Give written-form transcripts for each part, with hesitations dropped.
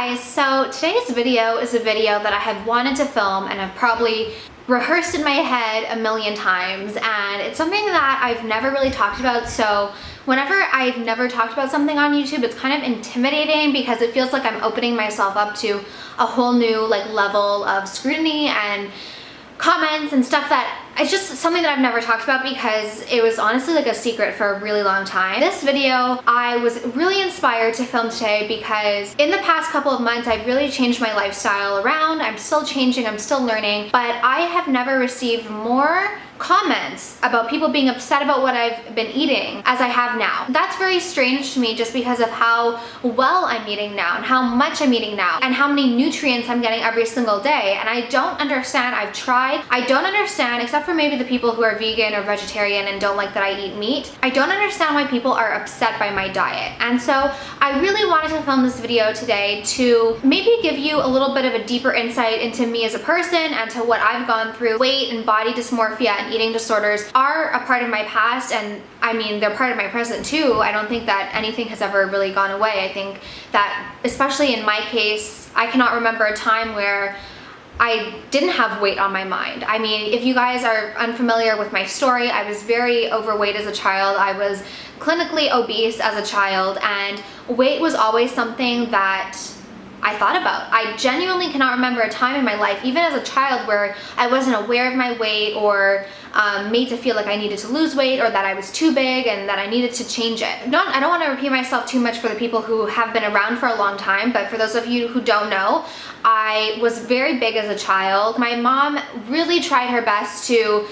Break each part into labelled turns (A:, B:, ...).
A: guys, so today's video is a video that I have wanted to film and I've probably rehearsed in my head a million times, and it's something that I've never really talked about. So whenever I've never talked about something on YouTube, it's kind of intimidating because it feels like I'm opening myself up to a whole new level of scrutiny and comments and stuff that it's just something that I've never talked about because it was honestly a secret for a really long time. This video I was really inspired to film today because in the past couple of months I've really changed my lifestyle around. I'm still changing, I'm still learning, but I have never received more comments about people being upset about what I've been eating as I have now. That's very strange to me just because of how well I'm eating now and how much I'm eating now and how many nutrients I'm getting every single day. And I don't understand. I've tried. I don't understand, except for maybe the people who are vegan or vegetarian and don't like that I eat meat. I don't understand why people are upset by my diet. And so I really wanted to film this video today to maybe give you a little bit of a deeper insight into me as a person and to what I've gone through. Weight and body dysmorphia and eating disorders are a part of my past, and I mean they're part of my present too. I don't think that anything has ever really gone away. I think that especially in my case, I cannot remember a time where I didn't have weight on my mind. I mean, if you guys are unfamiliar with my story, I was very overweight as a child. I was clinically obese as a child, and weight was always something that I thought about. I genuinely cannot remember a time in my life, even as a child, where I wasn't aware of my weight or made to feel like I needed to lose weight or that I was too big and that I needed to change it. I don't want to repeat myself too much for the people who have been around for a long time, but for those of you who don't know, I was very big as a child. My mom really tried her best to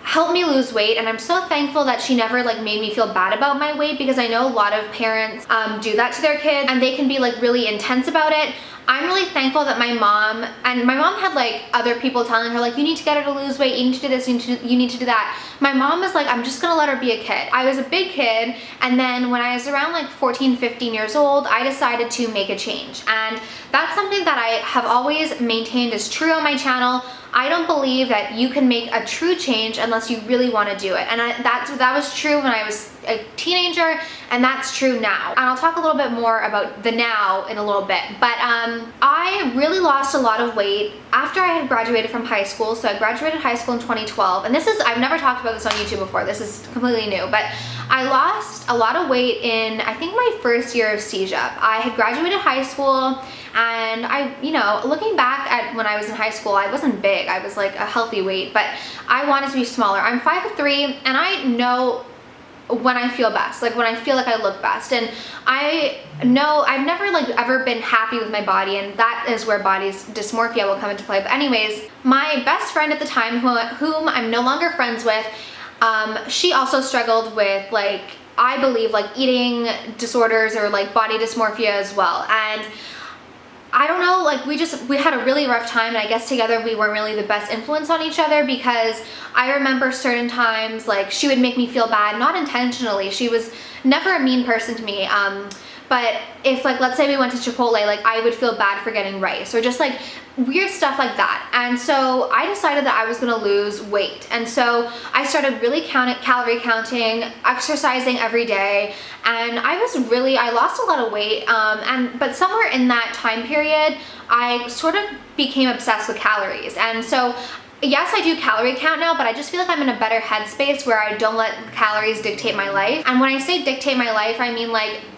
A: help me lose weight, and I'm so thankful that she never made me feel bad about my weight, because I know a lot of parents do that to their kids and they can be really intense about it. I'm really thankful that my mom had other people telling her you need to get her to lose weight, you need to do this, you need to do that. My mom was I'm just gonna let her be a kid. I was a big kid, and then when I was around 14, 15 years old, I decided to make a change. And that's something that I have always maintained is true on my channel. I don't believe that you can make a true change unless you really want to do it. And that was true when I was a teenager, and that's true now. And I'll talk a little bit more about the now in a little bit. But I really lost a lot of weight after I had graduated from high school. So I graduated high school in 2012. And I've never talked about this on YouTube before. This is completely new. But I lost a lot of weight in, I think, my first year of CJUP. I had graduated high school, and looking back at when I was in high school, I wasn't big. I was a healthy weight, but I wanted to be smaller. I'm 5'3", and I know when I feel best, when I feel I look best. And I know I've never ever been happy with my body, and that is where body dysmorphia will come into play. But anyways, my best friend at the time, whom I'm no longer friends with, she also struggled with I believe eating disorders or body dysmorphia as well. And I don't know, we had a really rough time, and I guess together we weren't really the best influence on each other, because I remember certain times she would make me feel bad, not intentionally. She was never a mean person to me, but if let's say we went to Chipotle, I would feel bad for getting rice or just weird stuff like that. And so I decided that I was gonna lose weight, and so I started really calorie counting, exercising every day, and I lost a lot of weight, but somewhere in that time period I sort of became obsessed with calories. And so yes, I do calorie count now, but I just feel I'm in a better headspace where I don't let calories dictate my life. And when I say dictate my life, I mean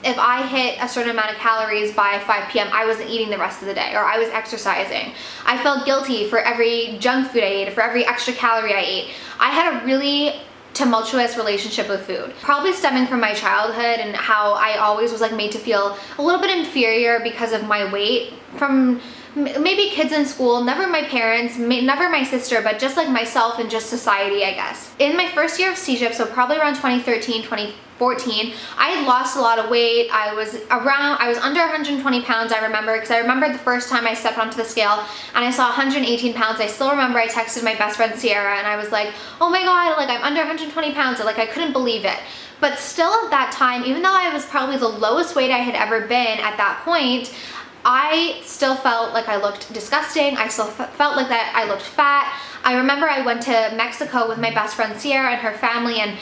A: if I hit a certain amount of calories by 5 p.m., I wasn't eating the rest of the day, or I was exercising. I felt guilty for every junk food I ate, for every extra calorie I ate. I had a really tumultuous relationship with food, probably stemming from my childhood and how I always was made to feel a little bit inferior because of my weight from maybe kids in school, never my parents, never my sister, but just myself and just society, I guess. In my first year of CJUP, so probably around 2013, 2014, I had lost a lot of weight. I was under 120 pounds, I remember, because I remember the first time I stepped onto the scale and I saw 118 pounds. I still remember I texted my best friend Sierra and I was oh my god, I'm under 120 pounds. I couldn't believe it. But still at that time, even though I was probably the lowest weight I had ever been at that point, I still felt I looked disgusting. I still felt that I looked fat. I remember I went to Mexico with my best friend Sierra and her family, and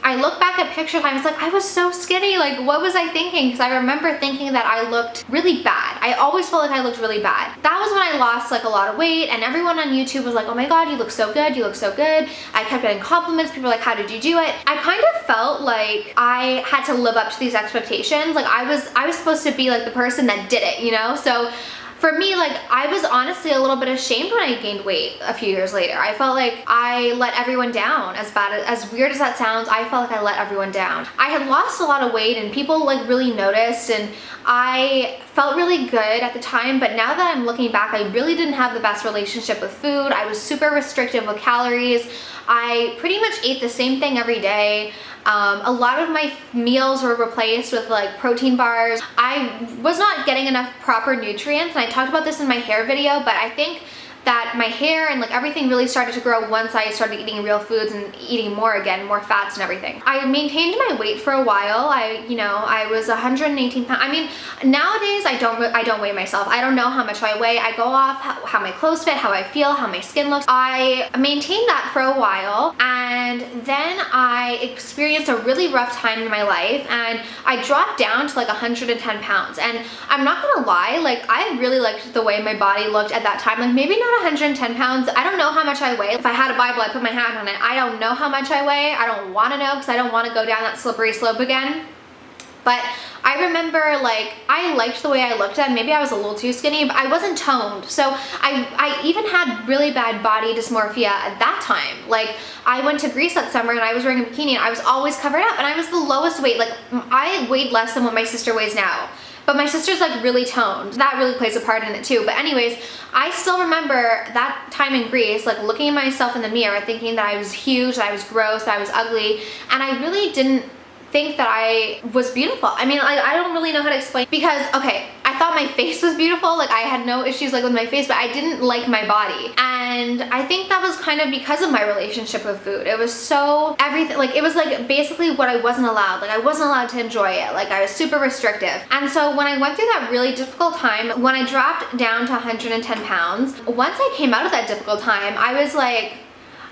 A: I look back at pictures, I was like, I was so skinny, like what was I thinking? Because I remember thinking that I looked really bad. I always felt like I looked really bad. That was when I lost like a lot of weight, and everyone on YouTube was like, oh my god, you look so good, you look so good. I kept getting compliments, people were like, how did you do it? I kind of felt like I had to live up to these expectations. Like I was supposed to be like the person that did it, you know? So for me, like, I was honestly a little bit ashamed when I gained weight a few years later. I felt like I let everyone down. As weird as that sounds, I felt like I let everyone down. I had lost a lot of weight and people like really noticed, and I felt really good at the time, but now that I'm looking back, I really didn't have the best relationship with food. I was super restrictive with calories. I pretty much ate the same thing every day. A lot of my meals were replaced with like protein bars. I was not getting enough proper nutrients, and I talked about this in my hair video, but I think that my hair and like everything really started to grow once I started eating real foods and eating more again, more fats and everything. I maintained my weight for a while. I was 118 pounds. I mean, nowadays I don't weigh myself. I don't know how much I weigh. I go off how my clothes fit, how I feel, how my skin looks. I maintained that for a while, and then I experienced a really rough time in my life, and I dropped down to like 110 pounds. And I'm not gonna lie, like I really liked the way my body looked at that time. Like maybe not 110 pounds. I don't know how much I weigh. If I had a Bible, I'd put my hand on it. I don't know how much I weigh. I don't want to know because I don't want to go down that slippery slope again. But I remember like I liked the way I looked, and maybe I was a little too skinny, but I wasn't toned. So I even had really bad body dysmorphia at that time. Like I went to Greece that summer and I was wearing a bikini and I was always covered up, and I was the lowest weight. Like I weighed less than what my sister weighs now. But my sister's like really toned. That really plays a part in it too. But anyways, I still remember that time in Greece, like looking at myself in the mirror, thinking that I was huge, that I was gross, that I was ugly, and I really didn't think that I was beautiful. I mean, I don't really know how to explain, because okay, I thought my face was beautiful. Like I had no issues like with my face, but I didn't like my body. And I think that was kind of because of my relationship with food. It was so everything, like it was like basically what I wasn't allowed. Like I wasn't allowed to enjoy it. Like I was super restrictive. And so when I went through that really difficult time, when I dropped down to 110 pounds, once I came out of that difficult time, I was like,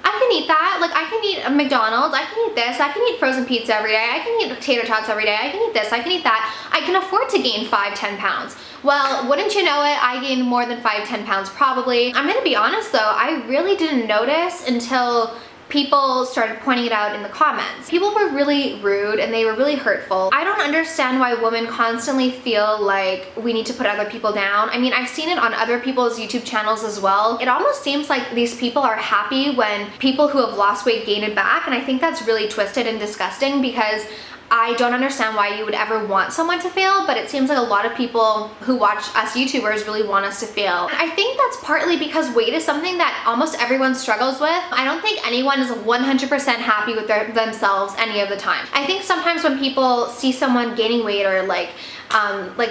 A: I can eat that. Like I can eat a McDonald's, I can eat this, I can eat frozen pizza every day, I can eat tater tots every day, I can eat this, I can eat that. I can afford to gain 5-10 pounds. Well, wouldn't you know it, I gained more than 5-10 pounds probably. I'm gonna be honest though, I really didn't notice until people started pointing it out in the comments. People were really rude and they were really hurtful. I don't understand why women constantly feel like we need to put other people down. I mean, I've seen it on other people's YouTube channels as well. It almost seems like these people are happy when people who have lost weight gain it back, and I think that's really twisted and disgusting, because I don't understand why you would ever want someone to fail, but it seems like a lot of people who watch us YouTubers really want us to fail. I think that's partly because weight is something that almost everyone struggles with. I don't think anyone is 100% happy with themselves any of the time. I think sometimes when people see someone gaining weight or like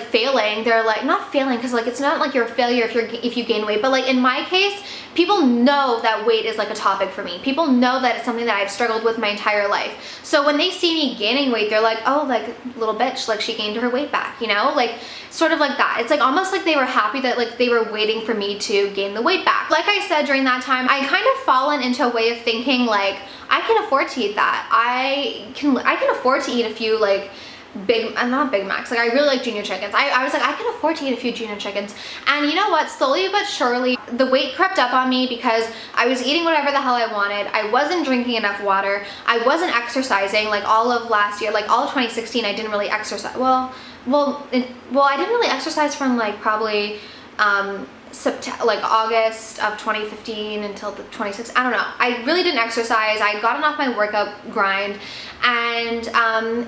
A: failing, they're like, not failing because like it's not like you're a failure if you gain weight, but like in my case, people know that weight is like a topic for me. People know that it's something that I've struggled with my entire life. So when they see me gaining weight, they're like, oh, like little bitch, like she gained her weight back, you know, like sort of like that. It's like almost like they were happy that like they were waiting for me to gain the weight back. Like I said, during that time, I kind of fallen into a way of thinking like, I can afford to eat that. I can afford to eat a few like not Big Macs, like I really like junior chickens. I was like, I can afford to eat a few junior chickens. And you know what, slowly but surely the weight crept up on me because I was eating whatever the hell I wanted. I wasn't drinking enough water. I wasn't exercising. Like all of last year, like all of 2016, I didn't really exercise. Well, I didn't really exercise from like probably like August of 2015 until the 26th. I don't know. I really didn't exercise. I had gotten off my workout grind, and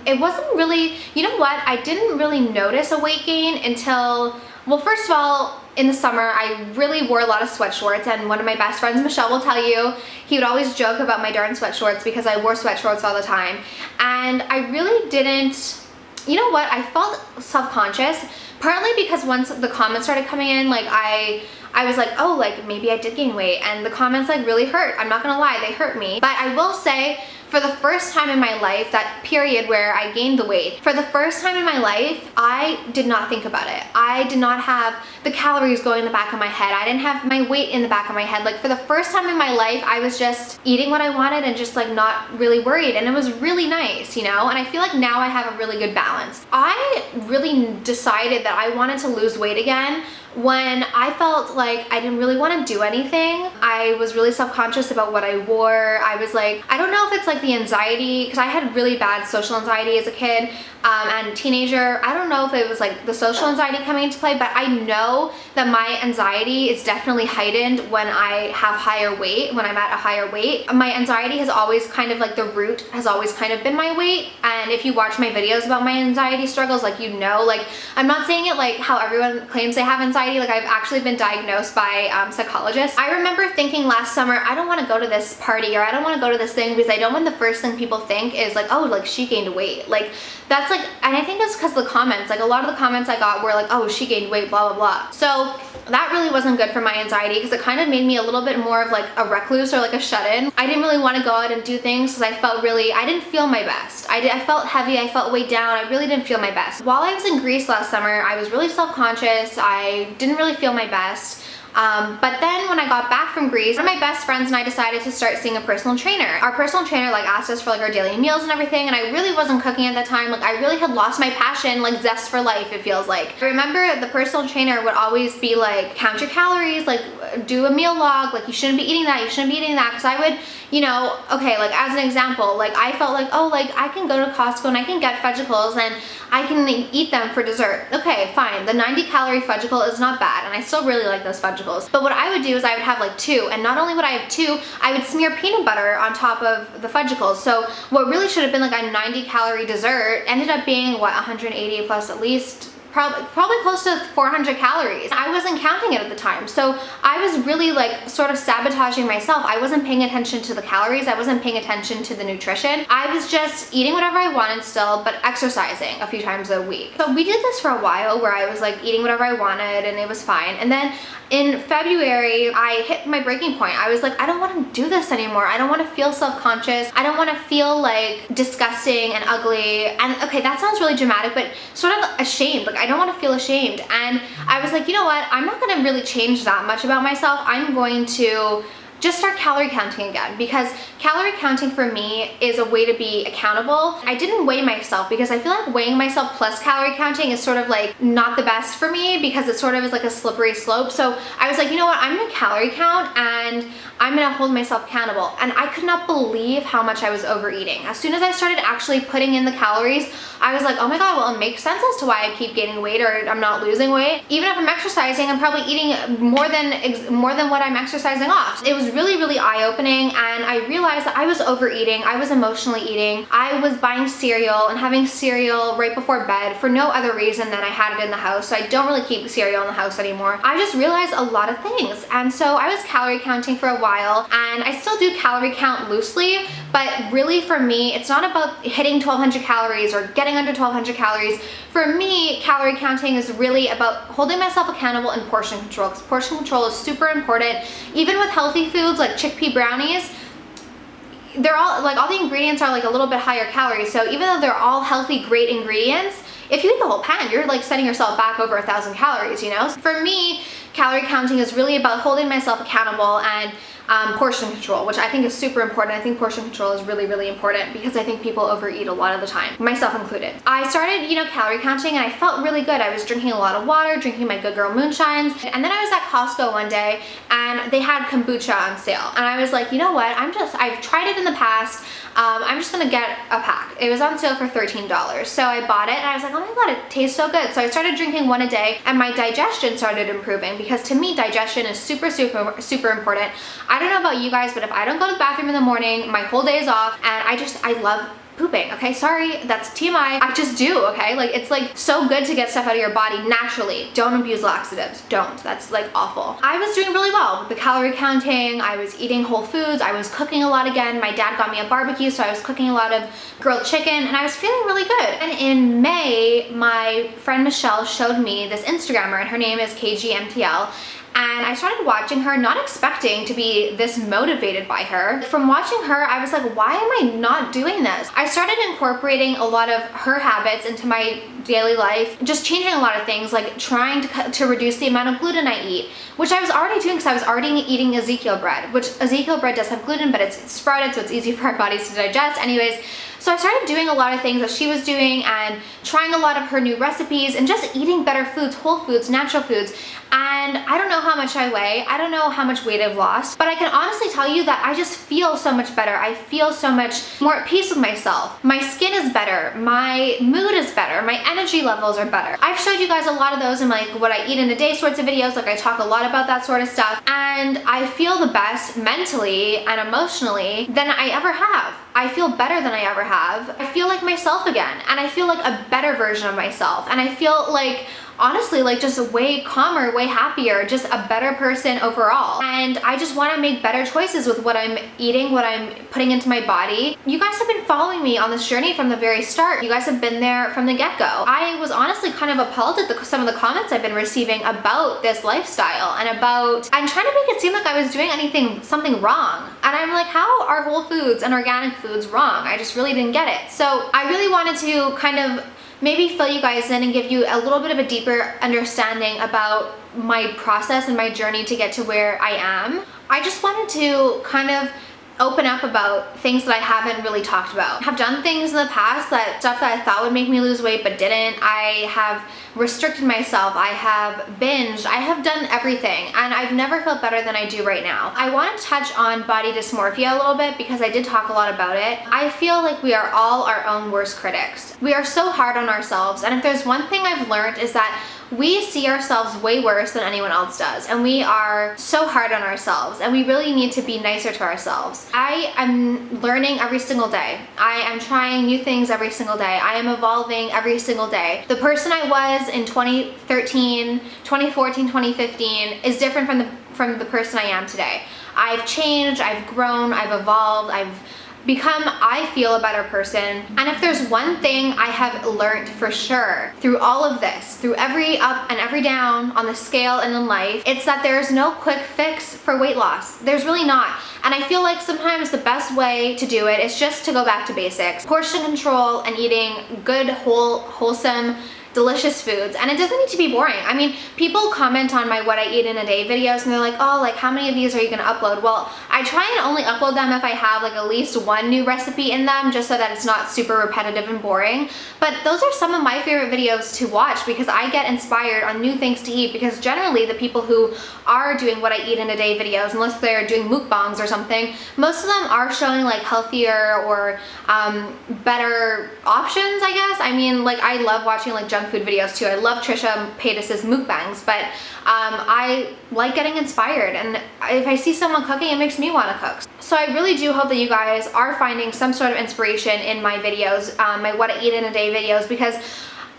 A: it wasn't really, you know what, I didn't really notice a weight gain until, well, first of all, in the summer, I really wore a lot of sweat shorts, and one of my best friends, Michelle, will tell you, he would always joke about my darn sweat shorts because I wore sweat shorts all the time, and I really didn't, you know what, I felt self-conscious Partly because once the comments started coming in, like I was like, oh, like maybe I did gain weight, and the comments like really hurt. I'm not gonna lie, they hurt me. But I will say, for the first time in my life, that period where I gained the weight, for the first time in my life, I did not think about it. I did not have the calories going in the back of my head. I didn't have my weight in the back of my head. Like for the first time in my life, I was just eating what I wanted and just like not really worried. And it was really nice, you know? And I feel like now I have a really good balance. I really decided that I wanted to lose weight again when I felt like I didn't really want to do anything. I was really self-conscious about what I wore. I was like, I don't know if it's like the anxiety, because I had really bad social anxiety as a kid and teenager. I don't know if it was like the social anxiety coming into play, but I know that my anxiety is definitely heightened when I have higher weight, when I'm at a higher weight. My anxiety has always kind of like, the root has always kind of been my weight. And if you watch my videos about my anxiety struggles, like, you know, like I'm not saying it like how everyone claims they have anxiety. Like I've actually been diagnosed by psychologists. I remember thinking last summer, I don't want to go to this party, or I don't want to go to this thing, because I don't want the first thing people think is like, oh, like she gained weight. Like that's like, and I think it's because the comments, like a lot of the comments I got were like, oh, she gained weight, blah, blah, blah. So that really wasn't good for my anxiety, because it kind of made me a little bit more of like a recluse or like a shut-in. I didn't really want to go out and do things because I felt really, I didn't feel my best. I felt heavy, I felt weighed down, I really didn't feel my best. While I was in Greece last summer, I was really self-conscious, I didn't really feel my best. But then when I got back from Greece, one of my best friends and I decided to start seeing a personal trainer. Our personal trainer like asked us for like our daily meals and everything, and I really wasn't cooking at the time. Like I really had lost my passion, like zest for life, it feels like. I remember the personal trainer would always be like, count your calories, like do a meal log, like you shouldn't be eating that, you shouldn't be eating that. Because I would, you know, okay, like as an example, like I felt like, oh, like I can go to Costco and I can get fudgicles and I can eat them for dessert. Okay, fine, the 90-calorie fudgicle is not bad, and I still really like those fudgicles. But what I would do is I would have like 2, and not only would I have 2, I would smear peanut butter on top of the fudgicles. So what really should have been like a 90-calorie dessert ended up being, what, 180 plus at least, probably close to 400 calories. I wasn't counting it at the time. So I was really like sort of sabotaging myself. I wasn't paying attention to the calories. I wasn't paying attention to the nutrition. I was just eating whatever I wanted still, but exercising a few times a week. So we did this for a while where I was like eating whatever I wanted and it was fine. And then in February, I hit my breaking point. I was like, I don't want to do this anymore. I don't want to feel self-conscious. I don't want to feel like disgusting and ugly. And okay, that sounds really dramatic, but sort of ashamed. Like I don't want to feel ashamed. And I was like, you know what? I'm not going to really change that much about myself. I'm going to just start calorie counting again, because calorie counting for me is a way to be accountable. I didn't weigh myself because I feel like weighing myself plus calorie counting is sort of like not the best for me, because it sort of is like a slippery slope. So I was like, you know what, I'm gonna calorie count and I'm gonna hold myself accountable. And I could not believe how much I was overeating. As soon as I started actually putting in the calories, I was like, oh my God, well, it makes sense as to why I keep gaining weight or I'm not losing weight. Even if I'm exercising, I'm probably eating more than what I'm exercising off. It was really, really eye-opening, and I realized that I was overeating, I was emotionally eating, I was buying cereal and having cereal right before bed for no other reason than I had it in the house, so I don't really keep cereal in the house anymore. I just realized a lot of things, and so I was calorie counting for a while, and I still do calorie count loosely, but really for me, it's not about hitting 1200 calories or getting under 1200 calories. For me, calorie counting is really about holding myself accountable and portion control, because portion control is super important. Even with healthy foods like chickpea brownies, they're all like, all the ingredients are like a little bit higher calories. So even though they're all healthy, great ingredients, if you eat the whole pan, you're like setting yourself back over 1,000 calories, you know? For me, calorie counting is really about holding myself accountable and portion control, which I think is super important. I think portion control is really, really important because I think people overeat a lot of the time, myself included. I started, you know, calorie counting, and I felt really good. I was drinking a lot of water, drinking my Good Girl moonshines, and then I was at Costco one day and they had kombucha on sale. And I was like, you know what? I've tried it in the past. I'm just gonna get a pack. It was on sale for $13. So I bought it and I was like, oh my God, it tastes so good. So I started drinking one a day and my digestion started improving, because to me, digestion is super, super, super important. I don't know about you guys, but if I don't go to the bathroom in the morning, my whole day is off, and I love pooping, okay? Sorry, that's TMI. I just do, okay? Like, it's like so good to get stuff out of your body naturally. Don't abuse laxatives. Don't. That's like awful. I was doing really well with the calorie counting. I was eating whole foods. I was cooking a lot again. My dad got me a barbecue, so I was cooking a lot of grilled chicken, and I was feeling really good. And in May, my friend Michelle showed me this Instagrammer, and her name is KGMTL. And I started watching her, not expecting to be this motivated by her. From watching her, I was like, why am I not doing this? I started incorporating a lot of her habits into my daily life, just changing a lot of things, like trying to reduce the amount of gluten I eat, which I was already doing because I was already eating Ezekiel bread, which Ezekiel bread does have gluten, but it's sprouted, so it's easy for our bodies to digest. Anyways, so I started doing a lot of things that she was doing and trying a lot of her new recipes and just eating better foods, whole foods, natural foods. And I don't know how much I weigh. I don't know how much weight I've lost, but I can honestly tell you that I just feel so much better. I feel so much more at peace with myself. My skin is better. My mood is better. My energy levels are better. I've showed you guys a lot of those in like what I eat in a day sorts of videos. Like I talk a lot about that sort of stuff. And I feel the best mentally and emotionally than I ever have. I feel better than I ever have. I feel like myself again. And I feel like a better version of myself. And I feel like, honestly, like just way calmer, way happier, just a better person overall. And I just want to make better choices with what I'm eating, what I'm putting into my body. You guys have been following me on this journey from the very start. You guys have been there from the get-go. I was honestly kind of appalled at some of the comments I've been receiving about this lifestyle and trying to make it seem like I was doing something wrong. And I'm like, how are whole foods and organic foods wrong? I just really didn't get it. So I really wanted to kind of maybe fill you guys in and give you a little bit of a deeper understanding about my process and my journey to get to where I am. I just wanted to kind of open up about things that I haven't really talked about. I've done things in the past, stuff that I thought would make me lose weight but didn't. I have restricted myself, I have binged, I have done everything, and I've never felt better than I do right now. I want to touch on body dysmorphia a little bit because I did talk a lot about it. I feel like we are all our own worst critics. We are so hard on ourselves, and if there's one thing I've learned is that we see ourselves way worse than anyone else does, and we are so hard on ourselves, and we really need to be nicer to ourselves. I am learning every single day. I am trying new things every single day. I am evolving every single day. The person I was in 2013, 2014, 2015 is different from the person I am today. I've changed, I've grown, I've evolved, I've become, I feel, a better person. And if there's one thing I have learned for sure through all of this, through every up and every down on the scale and in life, it's that there's no quick fix for weight loss. There's really not. And I feel like sometimes the best way to do it is just to go back to basics. Portion control and eating good, wholesome, delicious foods. And it doesn't need to be boring. I mean, people comment on my what I eat in a day videos and they're like, oh, like how many of these are you gonna upload? Well, I try and only upload them if I have like at least one new recipe in them, just so that it's not super repetitive and boring. But those are some of my favorite videos to watch because I get inspired on new things to eat, because generally the people who are doing what I eat in a day videos, unless they're doing mukbangs or something, most of them are showing like healthier or better options, I guess. I mean, like I love watching like junk food videos too. I love Trisha Paytas's mukbangs, but I like getting inspired, and if I see someone cooking, it makes me want to cook. So I really do hope that you guys are finding some sort of inspiration in my videos, my what I eat in a day videos, because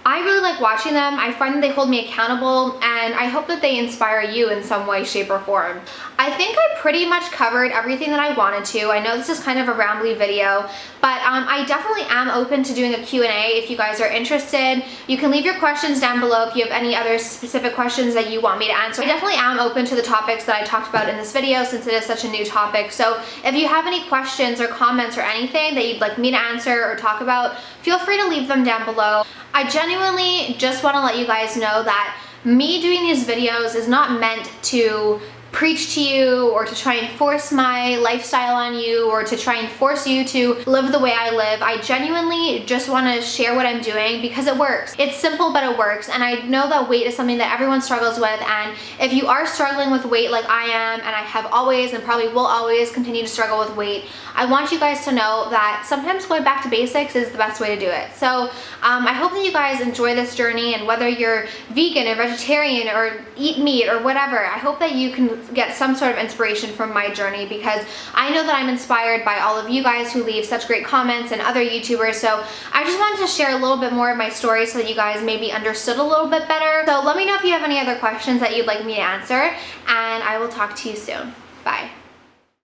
A: I really like watching them. I find that they hold me accountable, and I hope that they inspire you in some way, shape, or form. I think I pretty much covered everything that I wanted to. I know this is kind of a rambly video, but I definitely am open to doing a Q&A if you guys are interested. You can leave your questions down below if you have any other specific questions that you want me to answer. I definitely am open to the topics that I talked about in this video, since it is such a new topic. So if you have any questions or comments or anything that you'd like me to answer or talk about, feel free to leave them down below. I genuinely just want to let you guys know that me doing these videos is not meant to preach to you or to try and force my lifestyle on you or to try and force you to live the way I live. I genuinely just want to share what I'm doing because it works. It's simple, but it works. And I know that weight is something that everyone struggles with. And if you are struggling with weight like I am, and I have always and probably will always continue to struggle with weight, I want you guys to know that sometimes going back to basics is the best way to do it. So I hope that you guys enjoy this journey, and whether you're vegan or vegetarian or eat meat or whatever, I hope that you can get some sort of inspiration from my journey, because I know that I'm inspired by all of you guys who leave such great comments and other YouTubers. So I just wanted to share a little bit more of my story so that you guys maybe understood a little bit better. So let me know if you have any other questions that you'd like me to answer, and I will talk to you soon. Bye.